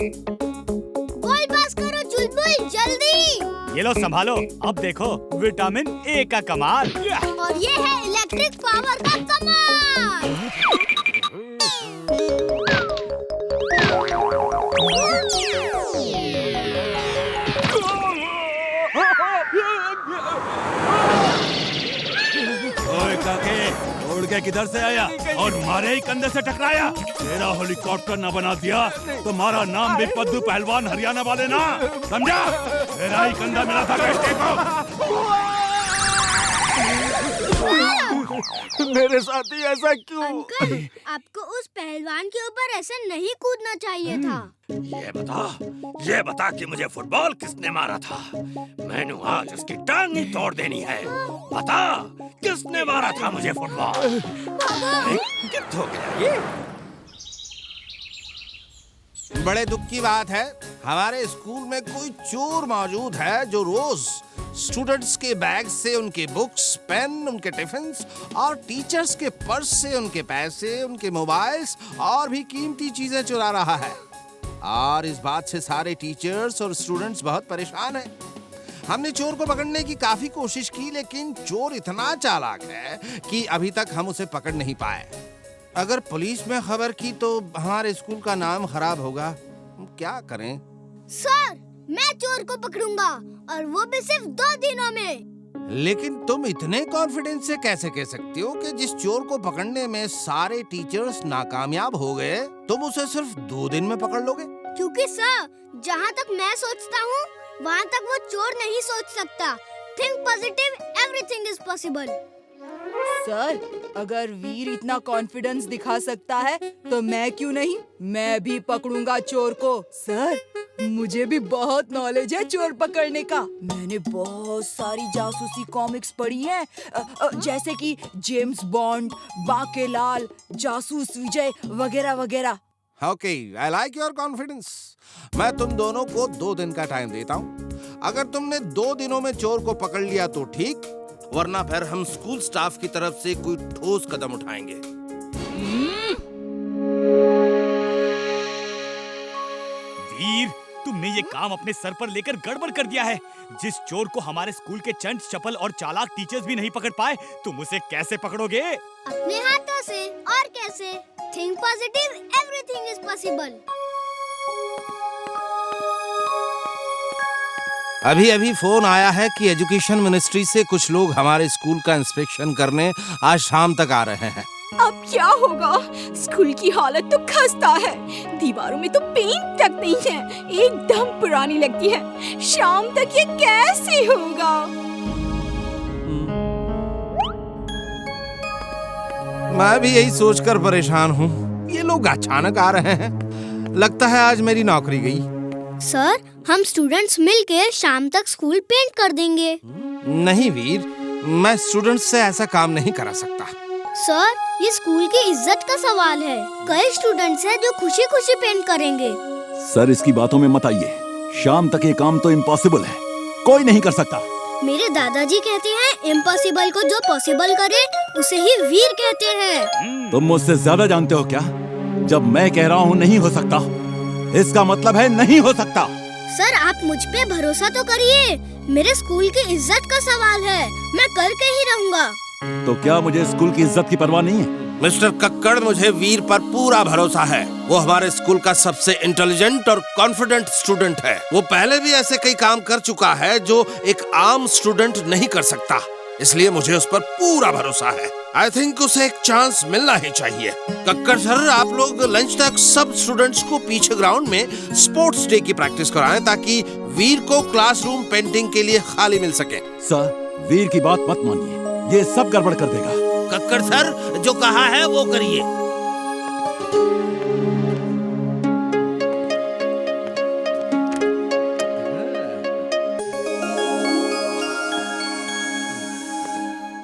Ball pass करो चुलबुल, जल्दी। ये लो संभालो, अब देखो विटामिन ए का कमाल। और ये है इलेक्ट्रिक पावर का कमाल। ओए काके, उड़ के किधर से आया और मारे ही कंधे से टकराया? तेरा हेलीकॉप्टर न बना दिया तो हमारा नाम भी पद्दू पहलवान हरियाणा वाले ना, समझा? तेरा ही कंधा मिला था कष्टे को। मेरे साथ ही ऐसा क्यों? अंकल, आपको उस पहलवान के ऊपर ऐसे नहीं कूदना चाहिए था। ये बता कि मुझे फुटबॉल किसने मारा था? मैंने आज उसकी टांग ही तोड़ देनी है। बता, किसने मारा था मुझे फुटबॉल? कित हो गया ये? बड़े दुख की बात है, हमारे स्कूल में कोई चोर मौजूद है जो रोज स्टूडेंट्स के बैग से उनके बुक्स, पेन, उनके टिफिन्स और टीचर्स के पर्स से उनके पैसे, उनके मोबाइल्स और भी कीमती चीजें चुरा रहा है। और इस बात से सारे टीचर्स और स्टूडेंट्स बहुत परेशान हैं। हमने चोर को पकड़ने की काफी कोशिश की, लेकिन चोर इतना चालाक है कि अभी तक हम उसे पकड़ नहीं पाए। अगर पुलिस में खबर की तो हमारे स्कूल का नाम खराब होगा। क्या करें? सर, मैं चोर को पकड़ूंगा और वो भी सिर्फ 2 दिनों में। लेकिन तुम इतने कॉन्फिडेंस से कैसे कह सकती हो कि जिस चोर को पकड़ने में सारे टीचर्स नाकामयाब हो गए, तुम उसे सिर्फ 2 दिन में पकड़ लोगे? क्योंकि सर, जहाँ तक मैं सोचता हूँ, वहाँ तक वो चोर नहीं सोच सकता। Think positive, everything is possible. Sir, अगर वीर इतना कॉन्फिडेंस दिखा सकता है तो मैं क्यों नहीं? मैं भी पकड़ूंगा चोर को। सर, मुझे भी बहुत नॉलेज है चोर पकड़ने का। मैंने बहुत सारी जासूसी कॉमिक्स पढ़ी हैं, जैसे कि जेम्स बॉन्ड, बाकेलाल, जासूस विजय वगैरह वगैरह। Okay, I like your confidence. मैं तुम दोनों को 2 दिन का टाइम देता हूँ। अगर तुमने 2 दिनों में चोर को पकड़ लिया तो ठीक, वरना फिर हम स्कूल स्टाफ की तरफ से कोई ठोस कदम उठाएंगे। वीर, तुमने ये काम अपने सर पर लेकर गड़बड़ कर दिया है। जिस चोर को हमारे स्कूल के चंट चपल और चालाक टीचर्स भी नहीं पकड़ पाए, तुम उसे कैसे पकड़ोगे? अपने हाथों से। और कैसे? Think positive, everything is possible. अभी फोन आया है कि एजुकेशन मिनिस्ट्री से कुछ लोग हमारे स्कूल का इंस्पेक्शन करने आज शाम तक आ रहे हैं। अब क्या होगा? स्कूल की हालत तो खस्ता है। दीवारों में तो पेंट तक नहीं है, एकदम पुरानी लगती है। शाम तक ये कैसे होगा? मैं भी यही सोचकर परेशान हूँ। ये लोग अचानक आ रहे हैं। लगता है आज मेरी नौकरी गई। सर, हम स्टूडेंट्स मिलकर शाम तक स्कूल पेंट कर देंगे। नहीं वीर, मैं स्टूडेंट्स से ऐसा काम नहीं करा सकता। सर, ये स्कूल की इज्जत का सवाल है। कई स्टूडेंट्स हैं जो खुशी खुशी पेंट करेंगे। सर, इसकी बातों में मत आइए। शाम तक ये काम तो इम्पॉसिबल है, कोई नहीं कर सकता। मेरे दादाजी कहते हैं इम्पॉसिबल को जो पॉसिबल करे उसे ही वीर कहते हैं। तुम मुझसे ज्यादा जानते हो क्या? जब मैं कह रहा हूँ नहीं हो सकता, इसका मतलब है नहीं हो सकता। सर, आप मुझ पे भरोसा तो करिए। मेरे स्कूल की इज्जत का सवाल है, मैं करके ही रहूँगा। तो क्या मुझे स्कूल की इज्जत की परवाह नहीं है? मिस्टर कक्कड़, मुझे वीर पर पूरा भरोसा है। वो हमारे स्कूल का सबसे इंटेलिजेंट और कॉन्फिडेंट स्टूडेंट है। वो पहले भी ऐसे कई काम कर चुका है जो एक आम स्टूडेंट नहीं कर सकता, इसलिए मुझे उस पर पूरा भरोसा है। आई थिंक उसे एक चांस मिलना ही चाहिए। कक्कड़ सर, आप लोग लंच तक सब स्टूडेंट्स को पीछे ग्राउंड में स्पोर्ट्स डे की प्रैक्टिस कराएं ताकि वीर को क्लासरूम पेंटिंग के लिए खाली मिल सके। सर, वीर की बात मत मानिए, ये सब गड़बड़ कर देगा। कक्कड़ सर, जो कहा है वो करिए।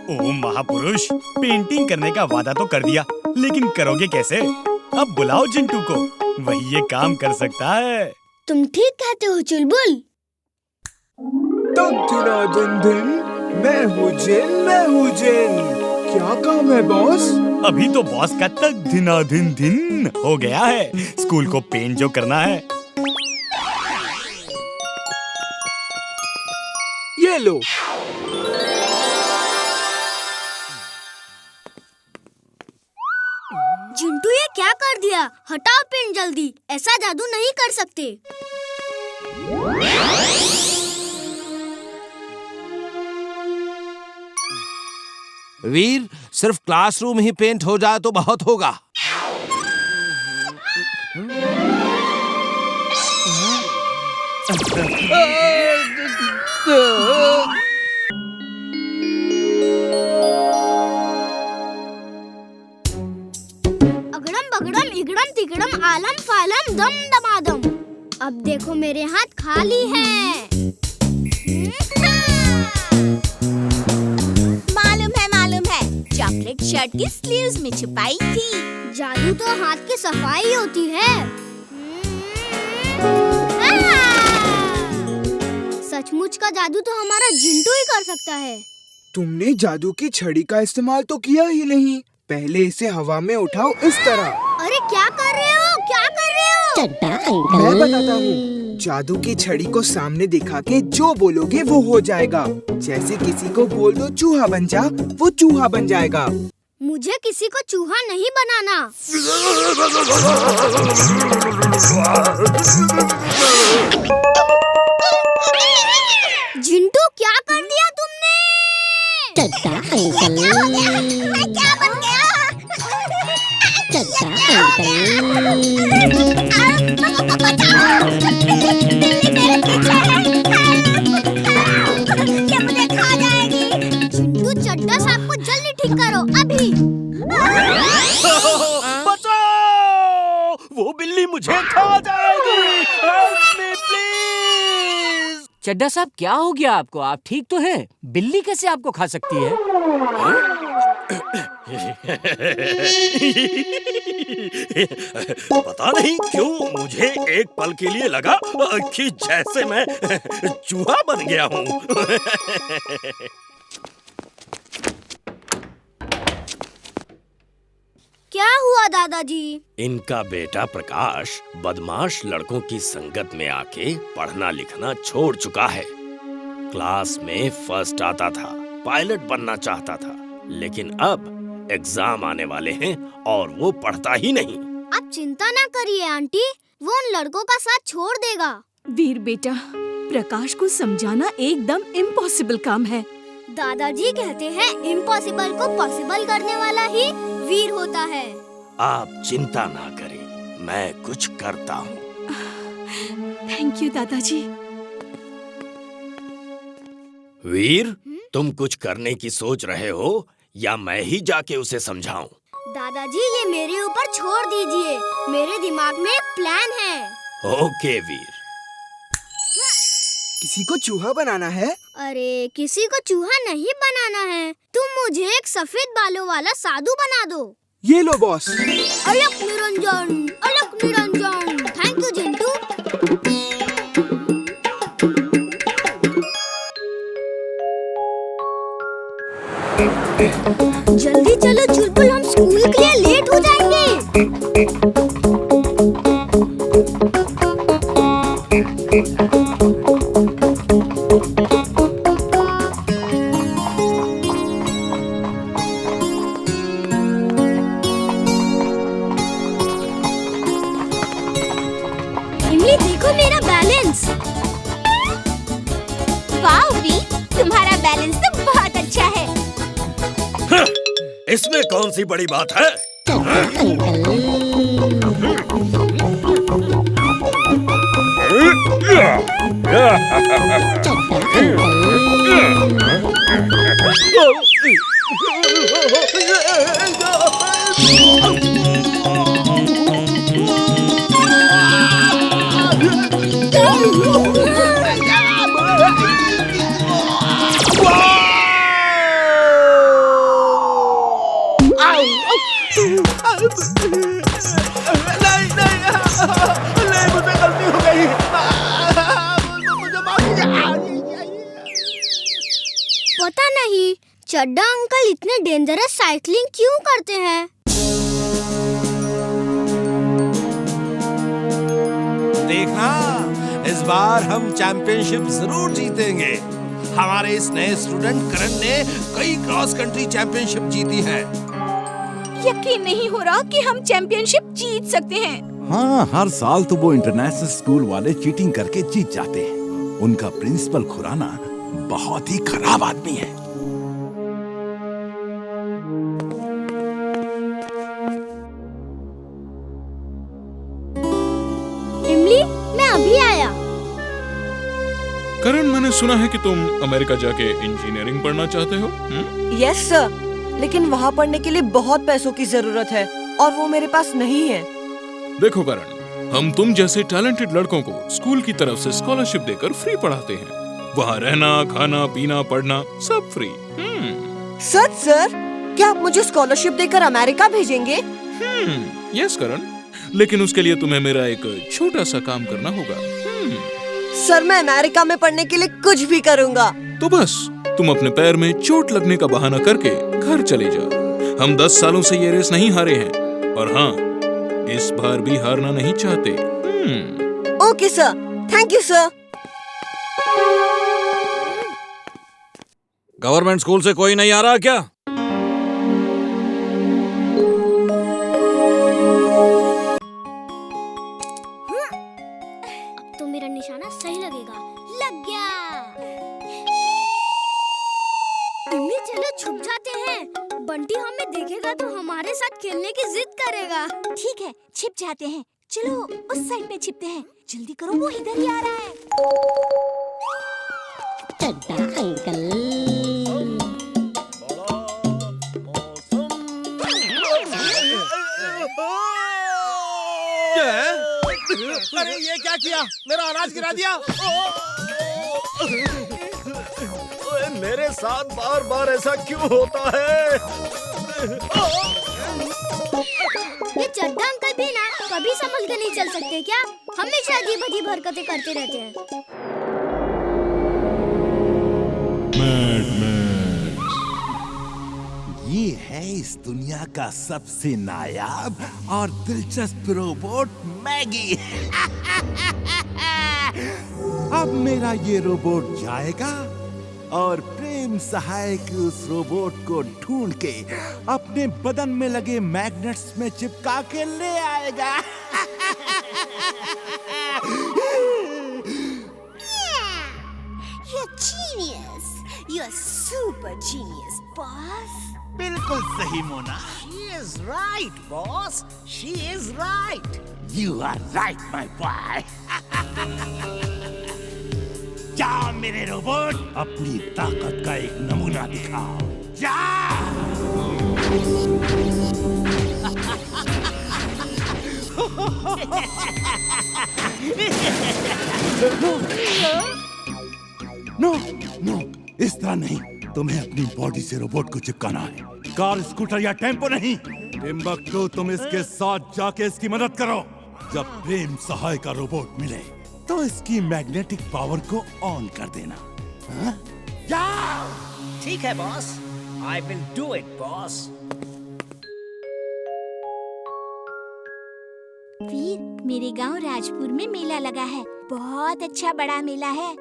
ओ महापुरुष, पेंटिंग करने का वादा तो कर दिया, लेकिन करोगे कैसे? अब बुलाओ चिंटू को, वही ये काम कर सकता है। तुम ठीक कहते हो चुलबुल। मैं हूँ जिन। क्या काम है बॉस? अभी तो बॉस का तक दिना दिन दिन हो गया है। स्कूल को पेंट जो करना है। ये लो। जिंटू ये क्या कर दिया? हटाओ पेन जल्दी, ऐसा जादू नहीं कर सकते। वीर, सिर्फ क्लासरूम ही पेंट हो जाए तो बहुत होगा। अगड़म बगड़म इगड़म तिगड़म आलम फालम दम दमादम। अब देखो मेरे हाथ खाली हैं। मालूम है चॉकलेट शर्ट की स्लीव्स में छुपाई थी। जादू तो हाथ की सफाई होती है। सचमुच का जादू तो हमारा जिंटू ही कर सकता है। तुमने जादू की छड़ी का इस्तेमाल तो किया ही नहीं। पहले इसे हवा में उठाओ इस तरह। अरे क्या कर रहे हो? क्या कर रहे हो? मैं बताता हूँ। जादू की छड़ी को सामने दिखा के जो बोलोगे वो हो जाएगा। जैसे किसी को बोल दो चूहा बन जा, वो चूहा बन जाएगा। मुझे किसी को चूहा नहीं बनाना। जिंटू क्या कर दिया तुमने? चड्डा अंकल मैं क्या बन गया? चड्डा अंकल ये मुझे खा जाएगी। जिंटू चड्डा साहब को जल्दी ठीक करो अभी। बचाओ! वो बिल्ली मुझे खा जाएगी। Help me please. चड्डा साहब क्या हो गया आपको? आप ठीक तो हैं? बिल्ली कैसे आपको खा सकती है? पता नहीं क्यों मुझे एक पल के लिए लगा कि जैसे मैं चूहा बन गया हूँ। क्या हुआ दादाजी? इनका बेटा प्रकाश बदमाश लड़कों की संगत में आके पढ़ना लिखना छोड़ चुका है। क्लास में फर्स्ट आता था, पायलट बनना चाहता था, लेकिन अब एग्जाम आने वाले हैं और वो पढ़ता ही नहीं। आप चिंता ना करिए आंटी, वो उन लड़कों का साथ छोड़ देगा। वीर बेटा, प्रकाश को समझाना एकदम इम्पॉसिबल काम है। दादाजी कहते हैं इम्पॉसिबल को पॉसिबल करने वाला ही वीर होता है। आप चिंता ना करें, मैं कुछ करता हूँ। थैंक यू दादाजी। वीर, तुम कुछ करने की सोच रहे हो या मैं ही जाके उसे समझाऊं? दादाजी ये मेरे ऊपर छोड़ दीजिए, मेरे दिमाग में एक प्लान है। ओके वीर। किसी को चूहा बनाना है? अरे किसी को चूहा नहीं बनाना है, तुम मुझे एक सफेद बालों वाला साधु बना दो। ये लो बॉस। अलक निरंजन, अलक निरंजन। Thank you Jintu. जल्दी चलो चुलबुल, हम स्कूल के लिए लेट हो जाएंगे। इमली देखो मेरा बैलेंस। वाह वी, तुम्हारा बैलेंस तो बहुत अच्छा है। इसमें कौन सी बड़ी बात है? पता नहीं चड्डा अंकल इतने डेंजरस साइकिलिंग क्यों करते हैं। देखना, इस बार हम चैंपियनशिप जरूर जीतेंगे। हमारे इस नए स्टूडेंट करण ने कई क्रॉस कंट्री चैंपियनशिप जीती है। यकीन नहीं हो रहा कि हम चैंपियनशिप जीत सकते हैं। हाँ, हर साल तो वो इंटरनेशनल स्कूल वाले चीटिंग करके जीत जाते हैं। उनका प्रिंसिपल खुराना बहुत ही खराब आदमी है। इमली, मैं अभी आया। करण, मैंने सुना है कि तुम अमेरिका जाके इंजीनियरिंग पढ़ना चाहते हो। यस सर, लेकिन वहाँ पढ़ने के लिए बहुत पैसों की जरूरत है और वो मेरे पास नहीं है। देखो करण, हम तुम जैसे टैलेंटेड लड़कों को स्कूल की तरफ से स्कॉलरशिप देकर फ्री पढ़ाते हैं। वहाँ रहना, खाना, पीना, पढ़ना सब फ्री। सच सर, क्या आप मुझे स्कॉलरशिप देकर अमेरिका भेजेंगे? यस करण, लेकिन उसके लिए तुम्हें मेरा एक छोटा सा काम करना होगा। सर, मैं अमेरिका में पढ़ने के लिए कुछ भी करूँगा। तो बस तुम अपने पैर में चोट लगने का बहाना करके घर चले जाओ। हम 10 सालों से ये रेस नहीं हारे हैं और हाँ, इस बार भी हारना नहीं चाहते। Okay sir, thank you sir. Government school से कोई नहीं आ रहा क्या? अब तो मेरा निशाना सही लगेगा। लग गया। इमली, चलो छुप जाते हैं। बंटी हमें देखेगा तो हमारे साथ खेलने की जिद करेगा। ठीक है, छिप जाते हैं। चलो उस साइड में छिपते हैं। जल्दी करो, वो इधर ही आ रहा है। चड्डा अंकल। अरे ये क्या किया? मेरा अनाज गिरा दिया। मेरे साथ बार बार ऐसा क्यों होता है? ये चड्डा अंकल भी ना कभी संभल के नहीं चल सकते क्या? हमेशा अजीब अजीब हरकतें करते रहते हैं। ये है इस दुनिया का सबसे नायाब और दिलचस्प रोबोट मैगी। अब मेरा ये रोबोट जाएगा और प्रेम सहाय के उस रोबोट को ढूंढ के अपने बदन में लगे मैग्नेट्स में चिपका के ले आएगा। You're genius. You're super genius, boss. बिल्कुल सही Mona. She is right, boss. She is right. You are right, my boy. जाओ मेरे रोबोट, अपनी ताकत का एक नमूना दिखाओ। नो नो, इस तरह नहीं। तुम्हें अपनी बॉडी से रोबोट को चिपकाना है, कार, स्कूटर या टेम्पो नहीं। टिम्बकटू, तुम इसके साथ जाके इसकी मदद करो। जब प्रेम सहाय का रोबोट मिले तो इसकी मैग्नेटिक पावर को ऑन कर देना। हाँ? ठीक है boss, I will do it, boss. वीर, मेरे गांव राजपुर में मेला लगा है। बहुत अच्छा बड़ा मेला है,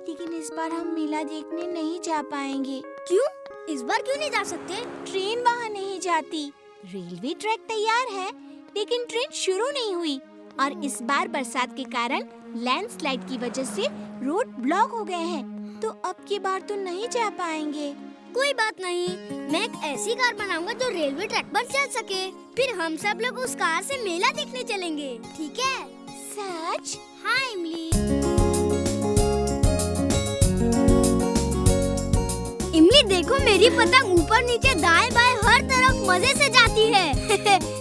लेकिन इस बार हम मेला देखने नहीं जा पाएंगे। क्यों? इस बार क्यों नहीं जा सकते? ट्रेन वहाँ नहीं जाती। रेलवे ट्रैक तैयार है, लेकिन ट्रेन शुरू नहीं हुई और इस बार बरसात के कारण लैंडस्लाइड की वजह से रोड ब्लॉक हो गए हैं, तो अब की बार तो नहीं जा पाएंगे। कोई बात नहीं, मैं एक ऐसी कार बनाऊंगा जो रेलवे ट्रैक पर चल सके। फिर हम सब लोग उस कार से मेला देखने चलेंगे, ठीक है? सच? हाँ इमली। इमली देखो, मेरी पतंग ऊपर नीचे दाएं बाएं हर तरफ मजे से जाती है।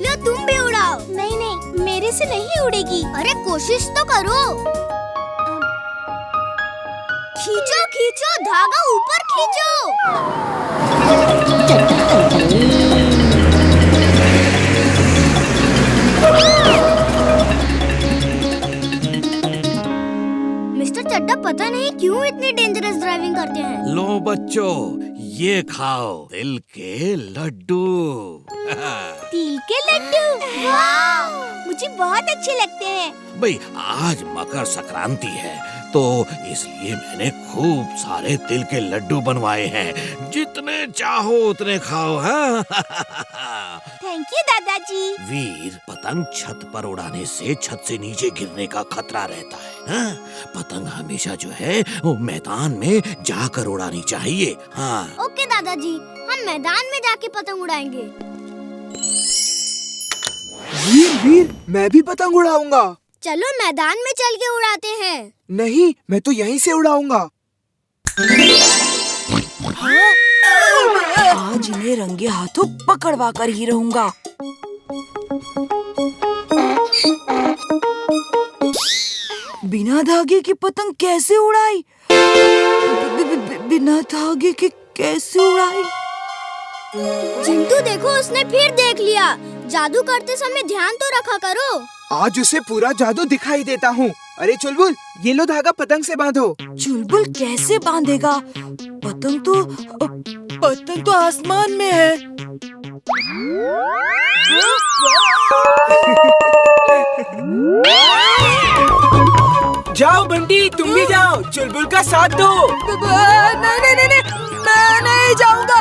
लो तुम भी उड़ाओ। नहीं नहीं, मेरे से नहीं उड़ेगी। अरे कोशिश तो करो। खींचो खींचो, धागा ऊपर खींचो। मिस्टर चड्डा, पता नहीं क्यों इतनी डेंजरस ड्राइविंग करते हैं। लो बच्चों, ये खाओ तिल के लड्डू। तिल के लड्डू? वाह, मुझे बहुत अच्छे लगते हैं। भाई, आज मकर संक्रांति है तो इसलिए मैंने खूब सारे तिल के लड्डू बनवाए हैं। जितने चाहो उतने खाओ। हाँ। थैंक यू दादाजी। वीर, पतंग छत पर उड़ाने से छत से नीचे गिरने का खतरा रहता है। हाँ? पतंग हमेशा जो है वो मैदान में जाकर उड़ानी चाहिए। हाँ। ओके दादाजी, हम मैदान में जाके पतंग उड़ाएंगे। वीर, मैं भी पतंग उड़ाऊंगा। चलो मैदान में चल के उड़ाते हैं। नहीं, मैं तो यहीं से उड़ाऊंगा। आज इन्हें रंगे हाथों पकड़वा कर ही रहूंगा। बिना धागे की पतंग कैसे उड़ाई? बिना धागे के कैसे उड़ाई? चिंटू देखो, उसने फिर देख लिया। जादू करते समय ध्यान तो रखा करो। आज उसे पूरा जादू दिखाई देता हूँ। अरे चुलबुल, ये लो धागा, पतंग से बांधो। चुलबुल कैसे बांधेगा? पतंग तो आसमान में है। जाओ बंटी, तुम भी जाओ, चुलबुल का साथ दो। नहीं, मैं नहीं जाऊंगा।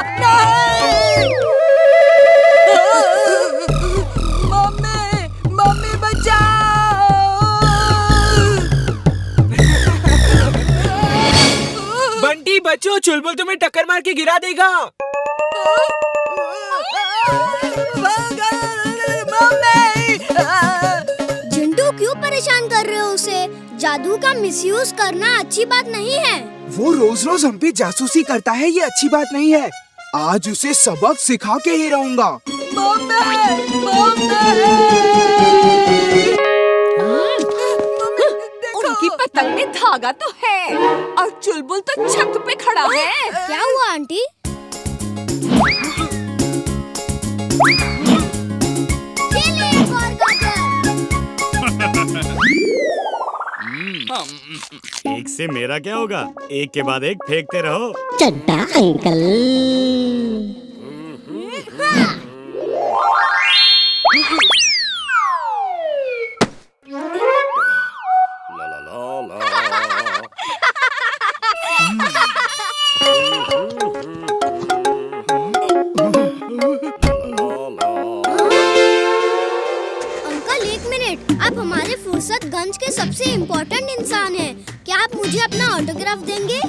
मम्मी बचाओ। बंटी बचो, चुलबुल तुम्हें टक्कर मार के गिरा देगा। चिंटू, क्यों परेशान कर रहे हो उसे? जादू का मिसयूज करना अच्छी बात नहीं है। वो रोज रोज हम पे जासूसी करता है, ये अच्छी बात नहीं है। आज उसे सबक सिखा के ही रहूंगा। उनकी पतंग में धागा तो है और चुलबुल तो छत पे खड़ा है। क्या हुआ आंटी? एक से मेरा क्या होगा? एक के बाद एक फेंकते रहो। चड्डा अंकल। फुर्सतगंज के सबसे इम्पोर्टेंट इंसान हैं। क्या आप मुझे अपना ऑटोग्राफ देंगे?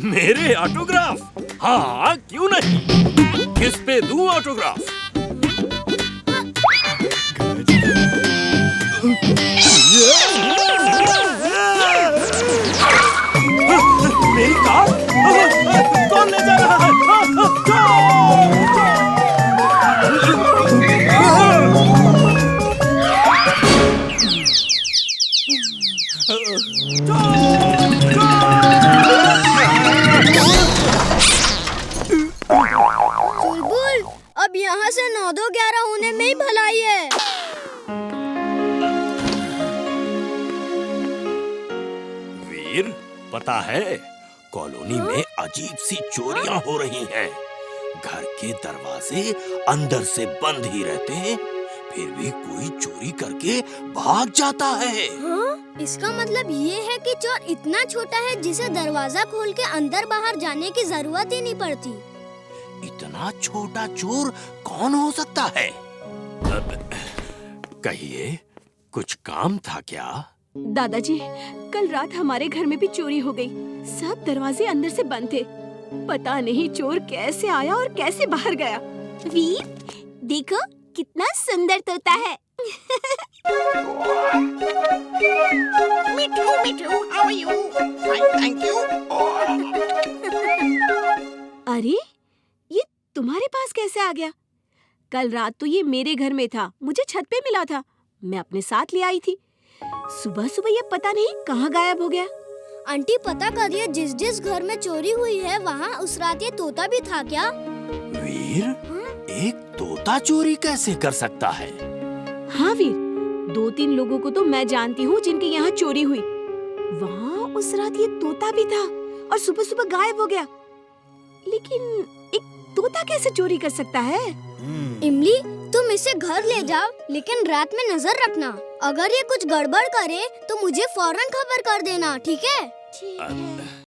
मेरे ऑटोग्राफ? हाँ, क्यों नहीं। किस पे दूं ऑटोग्राफ? मेरी कार? कौन ले जा रहा है? चुलबुल, अब यहाँ से 9-2-11 होने में ही भलाई है। वीर, पता है कॉलोनी में अजीब सी चोरियां हो रही हैं। घर के दरवाजे अंदर से बंद ही रहते हैं, फिर भी कोई चोरी करके भाग जाता है। हाँ? इसका मतलब ये है कि चोर इतना छोटा है जिसे दरवाजा खोल के अंदर बाहर जाने की जरूरत ही नहीं पड़ती। इतना छोटा चोर कौन हो सकता है? कहिए, कुछ काम था क्या? दादाजी, कल रात हमारे घर में भी चोरी हो गई। सब दरवाजे अंदर से बंद थे। पता नहीं चोर कैसे आया और कैसे बाहर गया। वीर, देखो कितना सुंदर तोता है। मिठू, how are you? Fine, thank you. अरे, ये तुम्हारे पास कैसे आ गया? कल रात तो ये मेरे घर में था, मुझे छत पे मिला था, मैं अपने साथ ले आई थी। सुबह सुबह ये पता नहीं कहाँ गायब हो गया। आंटी, पता करिए जिस घर में चोरी हुई है वहाँ उस रात ये तोता भी था क्या? वीर, एक तोता चोरी कैसे कर सकता है? हाँ वीर, 2-3 लोगों को तो मैं जानती हूँ जिनके यहाँ चोरी हुई। वहाँ उस रात ये तोता भी था और सुबह सुबह गायब हो गया। लेकिन एक तोता कैसे चोरी कर सकता है? इमली, तुम इसे घर ले जाओ, लेकिन रात में नजर रखना। अगर ये कुछ गड़बड़ करे तो मुझे फौरन खबर कर देना, ठीक है? ठीक है।